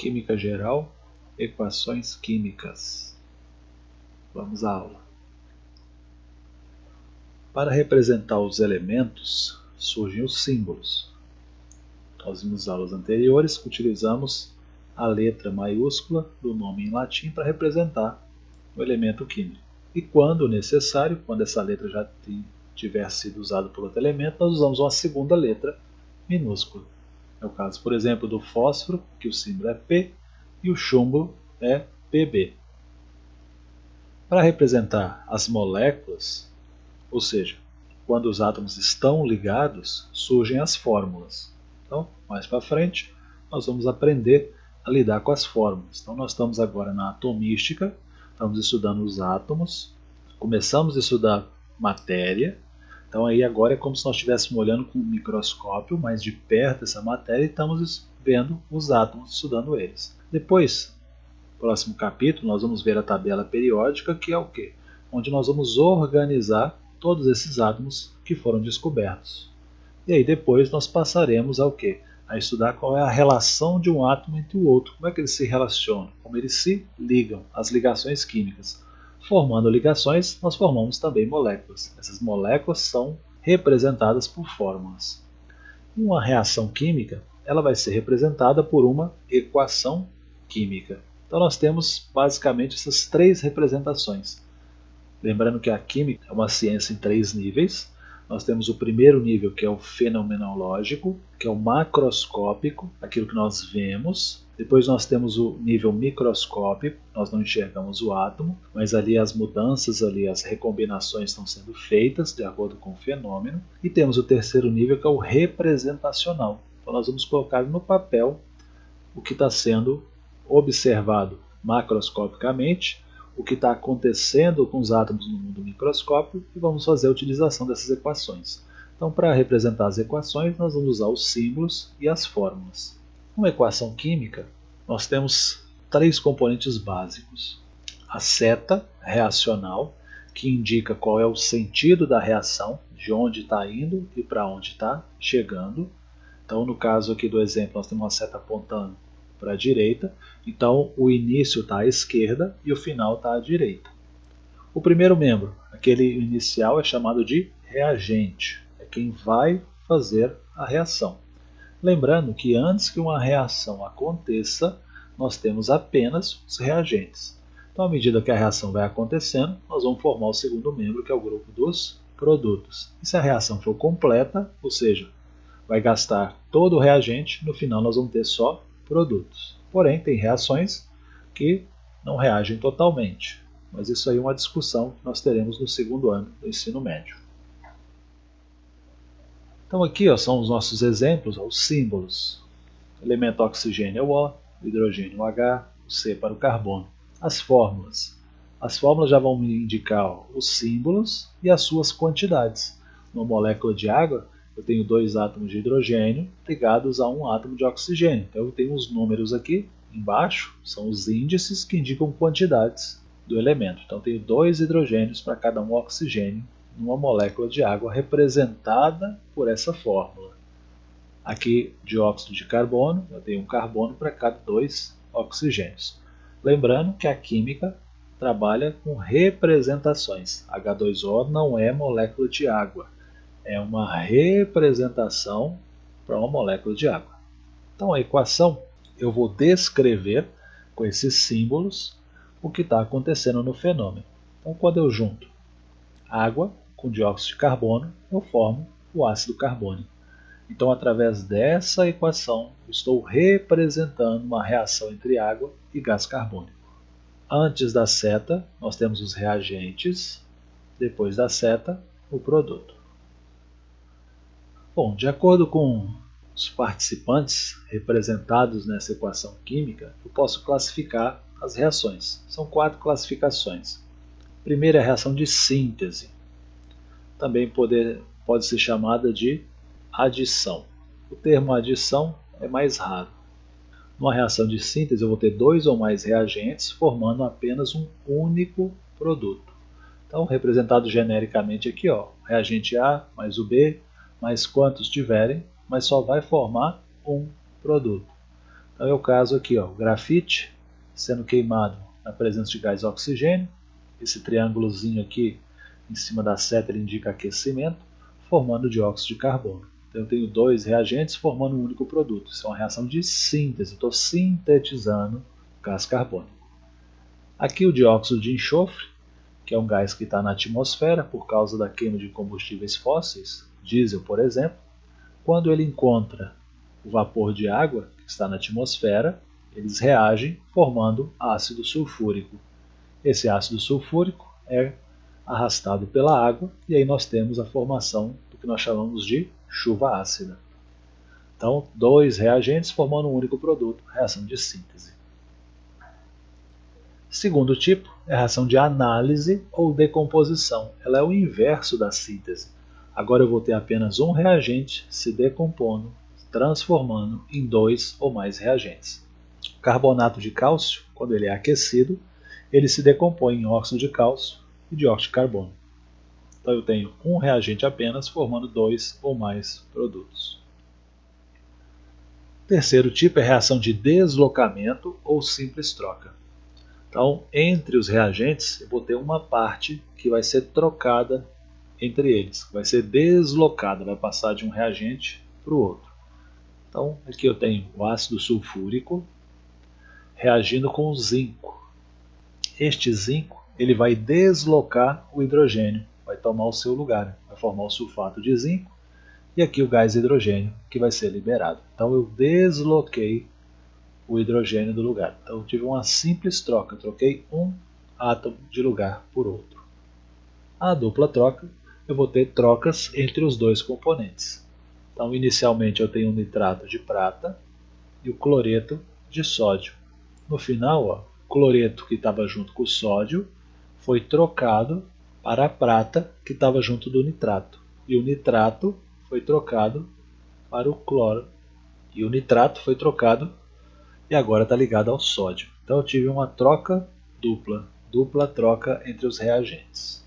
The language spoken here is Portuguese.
Química Geral, Equações Químicas. Vamos à aula. Para representar os elementos, surgem os símbolos. Nós vimos aulas anteriores que utilizamos a letra maiúscula do nome em latim para representar o elemento químico. E quando necessário, quando essa letra já tiver sido usada por outro elemento, nós usamos uma segunda letra minúscula. É o caso, por exemplo, do fósforo, que o símbolo é P, e o chumbo é Pb. Para representar as moléculas, ou seja, quando os átomos estão ligados, surgem as fórmulas. Então, mais para frente, nós vamos aprender a lidar com as fórmulas. Então, nós estamos agora na atomística, estamos estudando os átomos, começamos a estudar matéria. Então, aí agora é como se nós estivéssemos olhando com um microscópio mais de perto essa matéria e estamos vendo os átomos, estudando eles. Depois, no próximo capítulo, nós vamos ver a tabela periódica, que é o quê? Onde nós vamos organizar todos esses átomos que foram descobertos. E aí depois nós passaremos ao quê? A estudar qual é a relação de um átomo entre o outro, como é que eles se relacionam, como eles se ligam, as ligações químicas. Formando ligações, nós formamos também moléculas. Essas moléculas são representadas por fórmulas. Uma reação química, ela vai ser representada por uma equação química. Então nós temos basicamente essas três representações. Lembrando que a química é uma ciência em três níveis. Nós temos o primeiro nível, que é o fenomenológico, que é o macroscópico, aquilo que nós vemos. Depois nós temos o nível microscópico, nós não enxergamos o átomo, mas ali as mudanças, ali as recombinações estão sendo feitas de acordo com o fenômeno. E temos o terceiro nível, que é o representacional. Então nós vamos colocar no papel o que está sendo observado macroscopicamente, o que está acontecendo com os átomos no mundo microscópio, e vamos fazer a utilização dessas equações. Então, para representar as equações, nós vamos usar os símbolos e as fórmulas. Uma equação química, nós temos três componentes básicos. A seta reacional, que indica qual é o sentido da reação, de onde está indo e para onde está chegando. Então, no caso aqui do exemplo, nós temos uma seta apontando para a direita, então o início está à esquerda e o final está à direita. O primeiro membro, aquele inicial, é chamado de reagente, é quem vai fazer a reação. Lembrando que antes que uma reação aconteça, nós temos apenas os reagentes. Então, à medida que a reação vai acontecendo, nós vamos formar o segundo membro, que é o grupo dos produtos. E se a reação for completa, ou seja, vai gastar todo o reagente, no final nós vamos ter só produtos. Porém, tem reações que não reagem totalmente. Mas isso aí é uma discussão que nós teremos no segundo ano do ensino médio. Então aqui são os nossos exemplos, os símbolos. O elemento oxigênio é o O, o hidrogênio o H, o C para o carbono. As fórmulas. As fórmulas já vão me indicar os símbolos e as suas quantidades. Numa molécula de água, eu tenho dois átomos de hidrogênio ligados a um átomo de oxigênio. Então eu tenho os números aqui embaixo, são os índices que indicam quantidades do elemento. Então eu tenho dois hidrogênios para cada um oxigênio numa molécula de água representada por essa fórmula. Aqui, dióxido de carbono, eu tenho um carbono para cada dois oxigênios. Lembrando que a química trabalha com representações. H2O não é molécula de água. É uma representação para uma molécula de água. Então a equação, eu vou descrever com esses símbolos o que está acontecendo no fenômeno. Então quando eu junto água com dióxido de carbono, eu formo o ácido carbônico. Então através dessa equação, eu estou representando uma reação entre água e gás carbônico. Antes da seta, nós temos os reagentes, depois da seta, o produto. Bom, de acordo com os participantes representados nessa equação química, eu posso classificar as reações. São 4 classificações. A primeira é a reação de síntese. Também pode ser chamada de adição. O termo adição é mais raro. Numa reação de síntese, eu vou ter 2 ou mais reagentes formando apenas um único produto. Então, representado genericamente aqui, reagente A mais o B, mais quantos tiverem, mas só vai formar um produto. Então é o caso aqui, ó, o grafite sendo queimado na presença de gás oxigênio. Esse triângulozinho aqui em cima da seta ele indica aquecimento, formando dióxido de carbono. Então eu tenho dois reagentes formando um único produto. Isso é uma reação de síntese, estou sintetizando gás carbônico. Aqui o dióxido de enxofre, que é um gás que está na atmosfera por causa da queima de combustíveis fósseis, diesel por exemplo. Quando ele encontra o vapor de água que está na atmosfera, eles reagem formando ácido sulfúrico. Esse ácido sulfúrico é arrastado pela água e aí nós temos a formação do que nós chamamos de chuva ácida. Então, dois reagentes formando um único produto, reação de síntese. Segundo tipo é a reação de análise ou decomposição. Ela é o inverso da síntese. Agora eu vou ter apenas um reagente se decompondo, transformando em dois ou mais reagentes. O carbonato de cálcio, quando ele é aquecido, ele se decompõe em óxido de cálcio e dióxido de carbono. Então eu tenho um reagente apenas formando dois ou mais produtos. Terceiro tipo é a reação de deslocamento ou simples troca. Então, entre os reagentes, eu vou ter uma parte que vai ser trocada entre eles, vai ser deslocada, vai passar de um reagente para o outro. Então, aqui eu tenho o ácido sulfúrico reagindo com o zinco. Este zinco ele vai deslocar o hidrogênio, vai tomar o seu lugar, vai formar o sulfato de zinco e aqui o gás hidrogênio que vai ser liberado. Então, eu desloquei o hidrogênio do lugar. Então eu tive uma simples troca, troquei um átomo de lugar por outro. A dupla troca, eu vou ter trocas entre os dois componentes. Então inicialmente eu tenho o nitrato de prata e o cloreto de sódio. No final, ó, o cloreto que estava junto com o sódio foi trocado para a prata que estava junto do nitrato. E o nitrato foi trocado para o cloro. E o nitrato foi trocado e agora está ligado ao sódio. Então eu tive uma troca dupla troca entre os reagentes.